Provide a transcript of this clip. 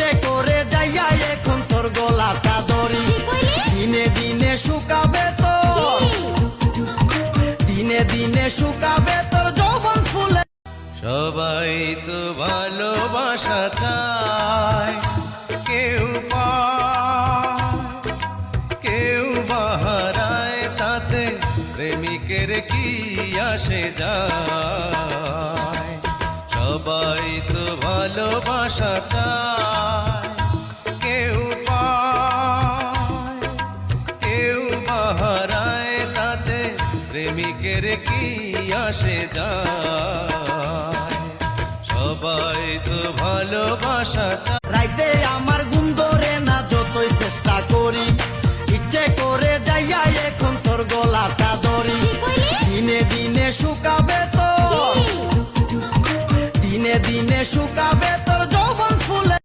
ইচ্ছে করে যাইয়া এখন তোর গলাটা ধরি দিনে দিনে শুকাবে তোর দিনে দিনে শুকাবে তোর যৌবন ফুলে। সবাই তো ভালোবাসা চায়, কেউ পায় কেউ বাহারায়, তাতে প্রেমিকের কি আসে যায়। সবাই তো ভালোবাসা চায়, কেউ পায় কেউ বাহারায়, তাতে প্রেমিকের কি আসে যায়। সবাই তো ভালোবাসা চায়। রাইতে আমার ঘুম ধরে না যতই চেষ্টা করি, ইচ্ছে করে যাইয়া এখন তোর গলাটা ধরি দিনে দিনে শুকাবে তোর দিনে দিনে শুকাবে তোর